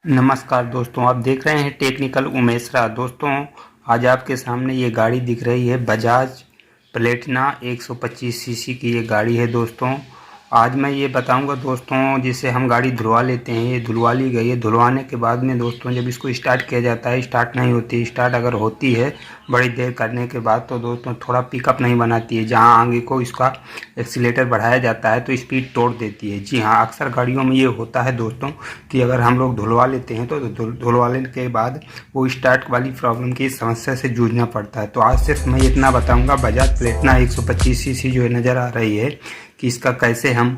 नमस्कार दोस्तों, आप देख रहे हैं टेक्निकल उमेशरा। दोस्तों, आज आपके सामने ये गाड़ी दिख रही है बजाज प्लेटिना 125 सीसी की ये गाड़ी है। दोस्तों, आज मैं ये बताऊंगा दोस्तों, जिसे हम गाड़ी धुलवा लेते हैं, ये धुलवा ली गई है। धुलवाने के बाद में दोस्तों जब इसको स्टार्ट किया जाता है, स्टार्ट नहीं होती। स्टार्ट अगर होती है बड़ी देर करने के बाद तो दोस्तों थोड़ा पिकअप नहीं बनाती है। जहाँ आगे को इसका एक्सीलेटर बढ़ाया जाता है तो स्पीड तोड़ देती है। जी हाँ, अक्सर गाड़ियों में ये होता है दोस्तों कि अगर हम लोग धुलवा लेते हैं तो धुलवाने के बाद वो स्टार्ट वाली प्रॉब्लम की समस्या से जूझना पड़ता है। तो आज सिर्फ मैं इतना बताऊंगा, बजाज प्लेटिना 125 सीसी जो नज़र आ रही है कि इसका कैसे हम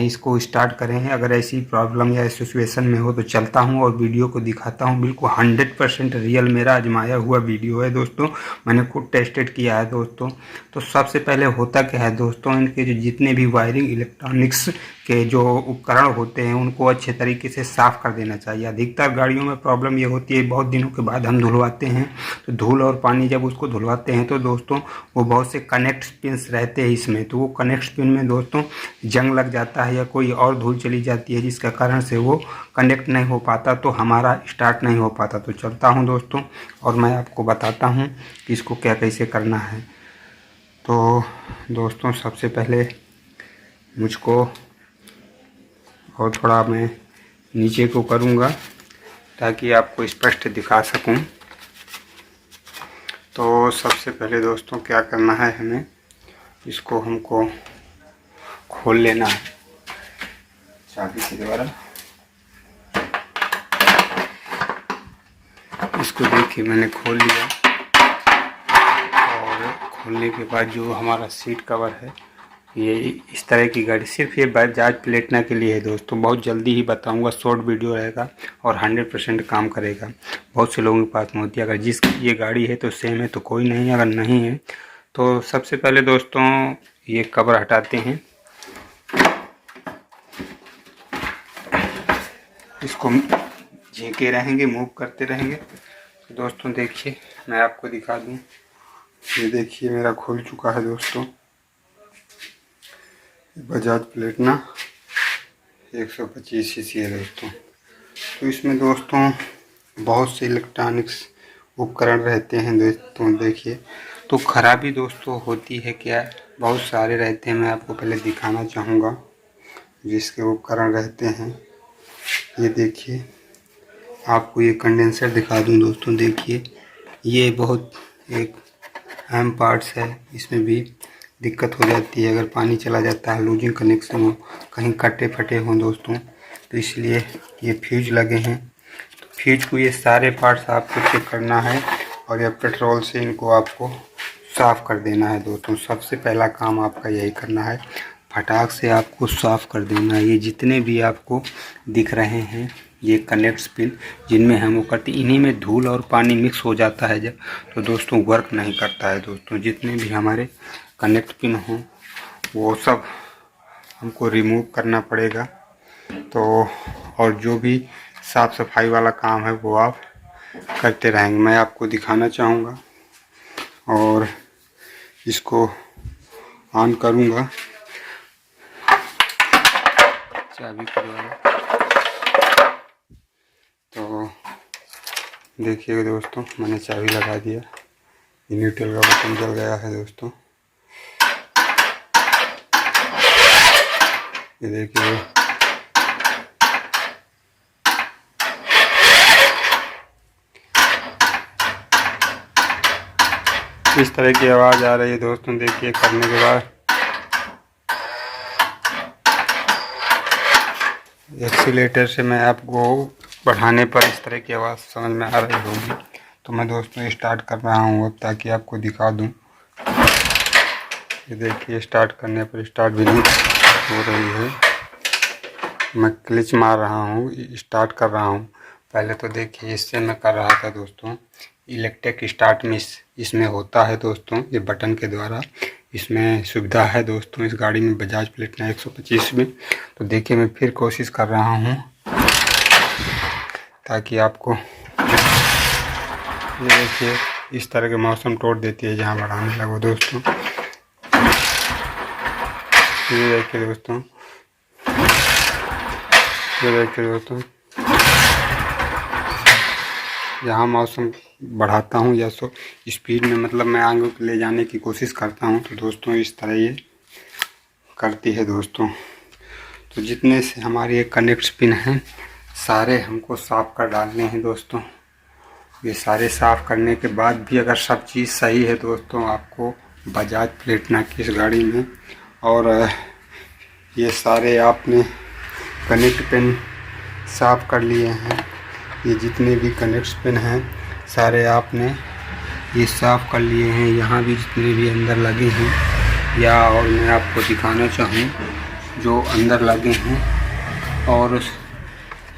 इसको स्टार्ट करें। अगर ऐसी प्रॉब्लम या सिचुएशन में हो तो चलता हूं और वीडियो को दिखाता हूं। बिल्कुल 100% रियल मेरा आजमाया हुआ वीडियो है दोस्तों, मैंने खुद टेस्टेड किया है दोस्तों। तो सबसे पहले होता क्या है दोस्तों, इनके जो जितने भी वायरिंग इलेक्ट्रॉनिक्स के जो उपकरण होते हैं उनको अच्छे तरीके से साफ़ कर देना चाहिए। अधिकतर गाड़ियों में प्रॉब्लम ये होती है, बहुत दिनों के बाद हम धुलवाते हैं तो धूल और पानी जब उसको धुलवाते हैं तो दोस्तों वो बहुत से कनेक्ट पिन्स रहते हैं इसमें, तो वो कनेक्ट पिन में दोस्तों जंग लग जाता है या कोई और धूल चली जाती है जिसका कारण से वो कनेक्ट नहीं हो पाता, तो हमारा स्टार्ट नहीं हो पाता। तो चलता हूँ दोस्तों और मैं आपको बताता हूँ कि इसको क्या कैसे करना है। तो दोस्तों सबसे पहले मुझको और थोड़ा मैं नीचे को करूँगा ताकि आपको स्पष्ट दिखा सकूँ। तो सबसे पहले दोस्तों क्या करना है, हमें इसको हमको खोल लेना है चाबी के द्वारा। इसको देखिए मैंने खोल लिया और खोलने के बाद जो हमारा सीट कवर है, ये इस तरह की गाड़ी सिर्फ ये बजाज प्लेटिना के लिए है दोस्तों। बहुत जल्दी ही बताऊंगा, शॉर्ट वीडियो रहेगा और 100% काम करेगा। बहुत से लोगों के पास में होती है, अगर जिस ये गाड़ी है तो सेम है तो कोई नहीं, अगर नहीं है तो सबसे पहले दोस्तों ये कवर हटाते हैं। इसको झींके रहेंगे, मूव करते रहेंगे। तो दोस्तों देखिए मैं आपको दिखा दूं, ये देखिए मेरा खुल चुका है दोस्तों। बजाज प्लेटिना 125 सीसी है दोस्तों। तो इसमें दोस्तों बहुत से इलेक्ट्रॉनिक्स उपकरण रहते हैं दोस्तों। देखिए तो खराबी दोस्तों होती है क्या, बहुत सारे रहते हैं। मैं आपको पहले दिखाना चाहूँगा जिसके उपकरण रहते हैं। ये देखिए, आपको ये कंडेंसर दिखा दूं दोस्तों। देखिए ये बहुत एक अहम पार्ट्स है, इसमें भी दिक्कत हो जाती है अगर पानी चला जाता है, लूजिंग कनेक्शन हो, कहीं कटे फटे हों दोस्तों, तो इसलिए ये फ्यूज लगे हैं। तो फ्यूज को ये सारे पार्ट्स आपको चेक करना है और या पेट्रोल से इनको आपको साफ़ कर देना है दोस्तों। सबसे पहला काम आपका यही करना है, फटाक से आपको साफ़ कर देना है। ये जितने भी आपको दिख रहे हैं ये कनेक्ट पिन जिनमें हम वो करते, इन्हीं में धूल और पानी मिक्स हो जाता है जब, तो दोस्तों वर्क नहीं करता है दोस्तों। जितने भी हमारे कनेक्ट पिन हों वो सब हमको रिमूव करना पड़ेगा। तो और जो भी साफ़ सफाई वाला काम है वो आप करते रहेंगे। मैं आपको दिखाना चाहूँगा और इसको ऑन करूँगा चाबी के द्वारा। तो देखिए दोस्तों मैंने चाबी लगा दिया, न्यूट्रल का बटन जल गया है दोस्तों। ये देखिए इस तरह की आवाज़ आ रही है दोस्तों। देखिए करने के बाद एक्सीलेटर से मैं आपको बढ़ाने पर इस तरह की आवाज़ समझ में आ रही होगी। तो मैं दोस्तों स्टार्ट कर रहा हूँ अब ताकि आपको दिखा दूँ। ये देखिए स्टार्ट करने पर स्टार्ट भी नहीं हो रही है। मैं क्लिच मार रहा हूँ, स्टार्ट कर रहा हूँ। पहले तो देखिए इससे मैं कर रहा था दोस्तों, इलेक्ट्रिक स्टार्ट में इसमें होता है दोस्तों, ये बटन के द्वारा इसमें सुविधा है दोस्तों इस गाड़ी में, बजाज प्लेटिना 125 में। तो देखिए मैं फिर कोशिश कर रहा हूँ ताकि आपको, ये देखिए इस तरह के मौसम तोड़ देती है जहाँ बढ़ाने लगो दोस्तों। ये देखिए दोस्तों, ये देखिए दोस्तों यहाँ मौसम बढ़ाता हूँ या स्पीड में मतलब मैं आगे ले जाने की कोशिश करता हूँ, तो दोस्तों इस तरह ये करती है दोस्तों। तो जितने से हमारे ये कनेक्ट पिन हैं सारे हमको साफ़ कर डालने हैं दोस्तों। ये सारे साफ़ करने के बाद भी अगर सब चीज़ सही है दोस्तों, आपको बजाज प्लेटिना की इस गाड़ी में, और ये सारे आपने कनेक्ट पिन साफ़ कर लिए हैं, ये जितने भी कनेक्ट पिन हैं सारे आपने ये साफ़ कर लिए हैं। यहाँ भी जितने भी अंदर लगे हैं, या और मैं आपको दिखाना चाहूँ जो अंदर लगे हैं, और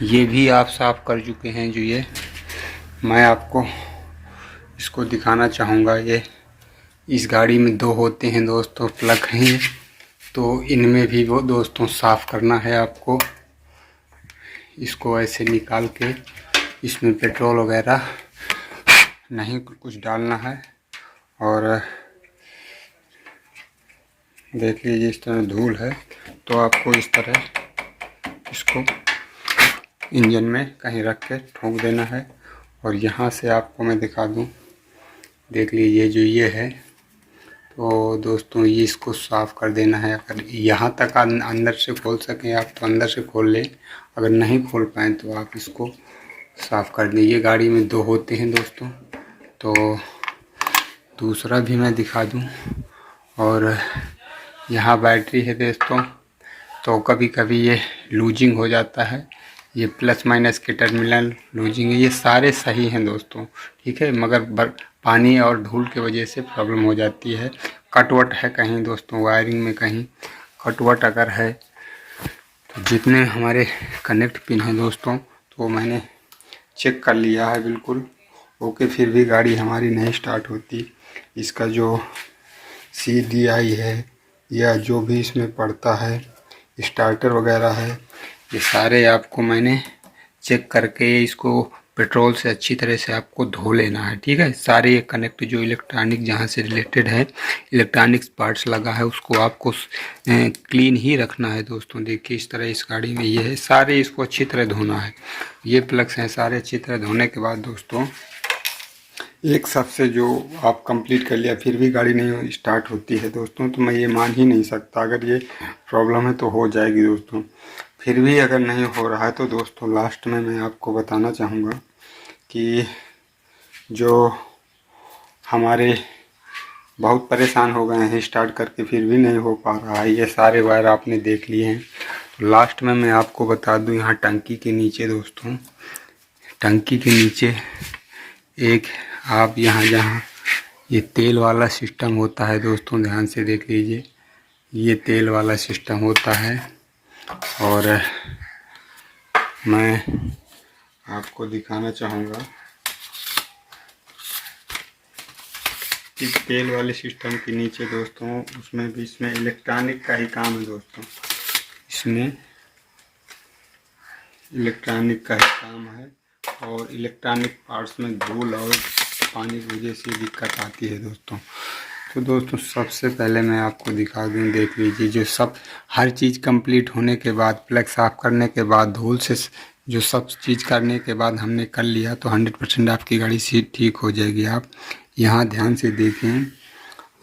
ये भी आप साफ़ कर चुके हैं। जो ये मैं आपको इसको दिखाना चाहूँगा, ये इस गाड़ी में 2 होते हैं दोस्तों प्लग हैं, तो इनमें भी वो दोस्तों साफ़ करना है आपको। इसको ऐसे निकाल के इसमें पेट्रोल वगैरह नहीं कुछ डालना है, और देख लीजिए इस तरह धूल है, तो आपको इस तरह इसको इंजन में कहीं रख के ठोक देना है। और यहाँ से आपको मैं दिखा दूँ, देख लीजिए जो ये है, तो दोस्तों ये इसको साफ़ कर देना है। अगर यहाँ तक अंदर से खोल सकें आप तो अंदर से खोल लें, अगर नहीं खोल पाएँ तो आप इसको साफ़ कर दें। ये गाड़ी में 2 होते हैं दोस्तों। तो दूसरा भी मैं दिखा दूँ, और यहाँ बैटरी है दोस्तों, तो कभी कभी ये लूजिंग हो जाता है, ये प्लस माइनस के टर्मिनल लूजिंग है। ये सारे सही हैं दोस्तों, ठीक है, मगर पानी और धूल की वजह से प्रॉब्लम हो जाती है। कटवट है कहीं दोस्तों, वायरिंग में कहीं कटवट अगर है, तो जितने हमारे कनेक्ट पिन हैं दोस्तों, तो मैंने चेक कर लिया है बिल्कुल ओके, फिर भी गाड़ी हमारी नहीं स्टार्ट होती। इसका जो CDI है या जो भी इसमें पड़ता है स्टार्टर वगैरह है, ये सारे आपको मैंने चेक करके इसको पेट्रोल से अच्छी तरह से आपको धो लेना है, ठीक है। सारे ये कनेक्ट जो इलेक्ट्रॉनिक जहाँ से रिलेटेड है, इलेक्ट्रॉनिक्स पार्ट्स लगा है, उसको आपको क्लीन ही रखना है दोस्तों। देखिए इस तरह इस गाड़ी में ये है, सारे इसको अच्छी तरह धोना है। ये प्लग्स हैं सारे अच्छी तरह धोने के बाद दोस्तों, एक सबसे जो आप कंप्लीट कर लिया फिर भी गाड़ी नहीं स्टार्ट होती है दोस्तों, तो मैं ये मान ही नहीं सकता। अगर ये प्रॉब्लम है तो हो जाएगी दोस्तों। फिर भी अगर नहीं हो रहा है तो दोस्तों लास्ट में मैं आपको बताना चाहूँगा कि जो हमारे बहुत परेशान हो गए हैं स्टार्ट करके फिर भी नहीं हो पा रहा है, ये सारे वायर आपने देख लिए हैं। तो लास्ट में मैं आपको बता दूं, यहाँ टंकी के नीचे दोस्तों, टंकी के नीचे एक आप यहाँ जहाँ ये तेल वाला सिस्टम होता है दोस्तों, ध्यान से देख लीजिए, ये तेल वाला सिस्टम होता है। और मैं आपको दिखाना चाहूँगा कि तेल वाले सिस्टम के नीचे दोस्तों, उसमें भी इसमें इलेक्ट्रॉनिक का ही काम है दोस्तों, इसमें इलेक्ट्रॉनिक का ही काम है। और इलेक्ट्रॉनिक पार्ट्स में धूल और पानी की वजह से दिक्कत आती है दोस्तों। तो दोस्तों सबसे पहले मैं आपको दिखा दूं, देख लीजिए, जो सब हर चीज़ कंप्लीट होने के बाद, प्लग साफ़ करने के बाद, धूल से जो सब चीज़ करने के बाद हमने कर लिया, तो 100% आपकी गाड़ी सीट ठीक हो जाएगी। आप यहाँ ध्यान से देखें,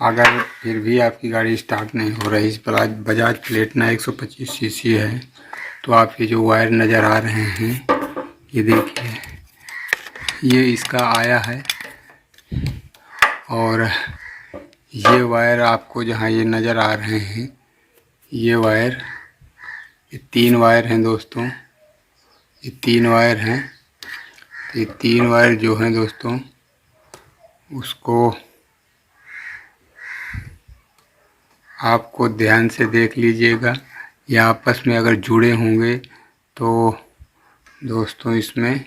अगर फिर भी आपकी गाड़ी स्टार्ट नहीं हो रही, इस बजाज प्लेटिना 125 सीसी है, तो आप ये जो वायर नज़र आ रहे हैं, ये देखिए, ये इसका आया है, और ये वायर आपको जहाँ ये नज़र आ रहे हैं, ये वायर, ये 3 वायर हैं दोस्तों, ये 3 वायर हैं। ये 3 वायर जो हैं दोस्तों, उसको आपको ध्यान से देख लीजिएगा, ये आपस में अगर जुड़े होंगे तो दोस्तों इसमें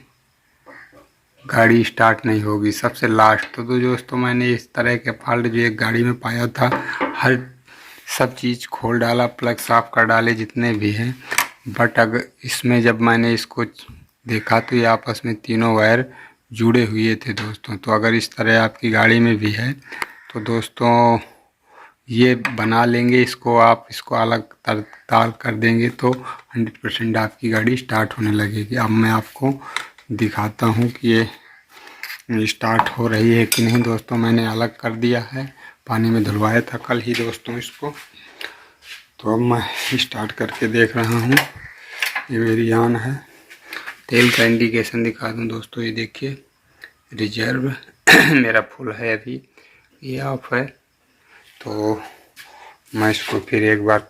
गाड़ी स्टार्ट नहीं होगी। सबसे लास्ट तो दोस्तों मैंने इस तरह के फॉल्ट जो एक गाड़ी में पाया था, हर सब चीज़ खोल डाला, प्लग साफ़ कर डाले जितने भी हैं, बट अगर इसमें जब मैंने इसको देखा तो ये आपस में तीनों वायर जुड़े हुए थे दोस्तों। तो अगर इस तरह आपकी गाड़ी में भी है तो दोस्तों ये बना लेंगे, इसको आप इसको अलग ताल कर देंगे तो 100% आपकी गाड़ी स्टार्ट होने लगेगी। अब मैं आपको दिखाता हूँ कि ये स्टार्ट हो रही है कि नहीं दोस्तों। मैंने अलग कर दिया है, पानी में धुलवाया था कल ही दोस्तों इसको। तो अब मैं स्टार्ट करके देख रहा हूँ। ये मेरी यान है। तेल का इंडिकेशन दिखा दूँ दोस्तों, ये देखिए रिजर्व मेरा फुल है, अभी ये ऑफ है। तो मैं इसको फिर एक बार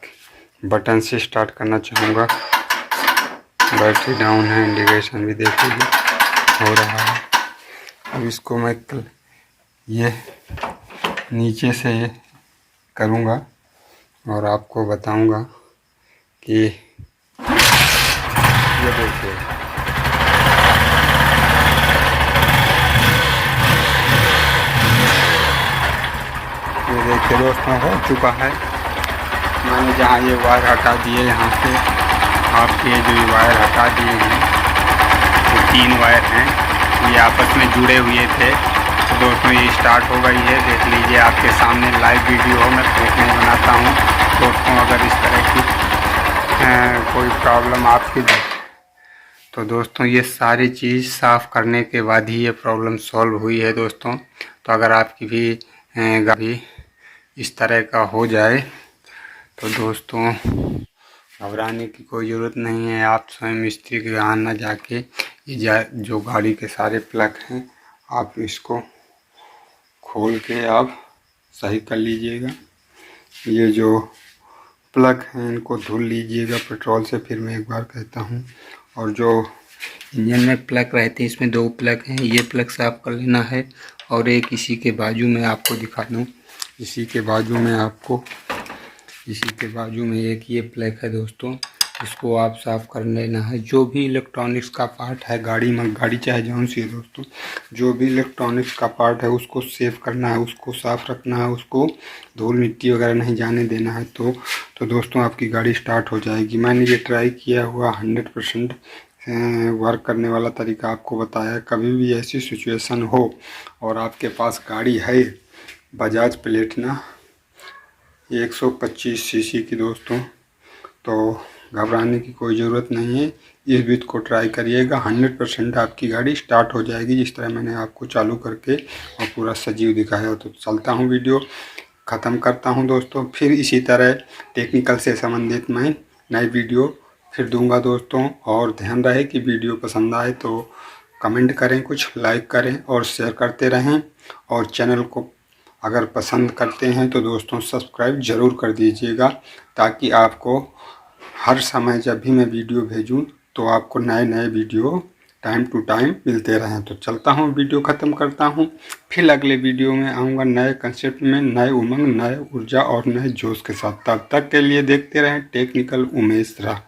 बटन से स्टार्ट करना चाहूँगा। बैटरी डाउन है, इंडिकेशन भी देखिए हो रहा है। अब इसको मैं ये नीचे से करूँगा और आपको बताऊँगा कि ये देखिए दोस्तों हो चुका है। मैंने जहाँ ये वायर हटा दिए, यहाँ से आपके जो ये वायर हटा दिए हैं, तो 3 वायर हैं, ये आपस में जुड़े हुए थे। तो दोस्तों ये स्टार्ट हो गई है, देख लीजिए आपके सामने लाइव वीडियो हो। मैं फेक नहीं बनाता हूँ दोस्तों। अगर इस तरह की कोई प्रॉब्लम आपकी, तो दोस्तों ये सारी चीज़ साफ़ करने के बाद ही ये प्रॉब्लम सॉल्व हुई है दोस्तों। तो अगर आपकी भी गाड़ी इस तरह का हो जाए तो दोस्तों घबराने की कोई ज़रूरत नहीं है। आप स्वयं मिस्त्री के यहाँ ना जाके ये जो गाड़ी के सारे प्लग हैं, आप इसको खोल के आप सही कर लीजिएगा। ये जो प्लग हैं इनको धुल लीजिएगा पेट्रोल से, फिर मैं एक बार कहता हूँ। और जो इंजन में प्लग रहते हैं, इसमें 2 प्लग हैं, ये प्लग साफ कर लेना है। और एक इसी के बाजू में आपको दिखा दूँ, इसी के बाजू में एक ये प्लग है दोस्तों, इसको आप साफ़ कर लेना है। जो भी इलेक्ट्रॉनिक्स का पार्ट है गाड़ी चाहे जौन सी है दोस्तों, जो भी इलेक्ट्रॉनिक्स का पार्ट है उसको सेफ करना है, उसको साफ़ रखना है, उसको धूल मिट्टी वगैरह नहीं जाने देना है। तो दोस्तों आपकी गाड़ी स्टार्ट हो जाएगी। मैंने ये ट्राई किया हुआ 100% वर्क करने वाला तरीका आपको बताया। कभी भी ऐसी सिचुएशन हो और आपके पास गाड़ी है बजाज प्लेटिना 125 सीसी की दोस्तों, तो घबराने की कोई ज़रूरत नहीं है। इस विधि को ट्राई करिएगा, 100% आपकी गाड़ी स्टार्ट हो जाएगी, जिस तरह मैंने आपको चालू करके और पूरा सजीव दिखाया। तो चलता हूँ, वीडियो ख़त्म करता हूँ दोस्तों। फिर इसी तरह टेक्निकल से संबंधित मैं नई वीडियो फिर दूंगा दोस्तों। और ध्यान रहे कि वीडियो पसंद आए तो कमेंट करें, कुछ लाइक करें और शेयर करते रहें। और चैनल को अगर पसंद करते हैं तो दोस्तों सब्सक्राइब ज़रूर कर दीजिएगा, ताकि आपको हर समय जब भी मैं वीडियो भेजूं तो आपको नए नए वीडियो टाइम टू टाइम मिलते रहें। तो चलता हूं, वीडियो ख़त्म करता हूं। फिर अगले वीडियो में आऊँगा नए कंसेप्ट में, नए उमंग, नए ऊर्जा और नए जोश के साथ। तब तक के लिए देखते रहें टेक्निकल उमेश राह।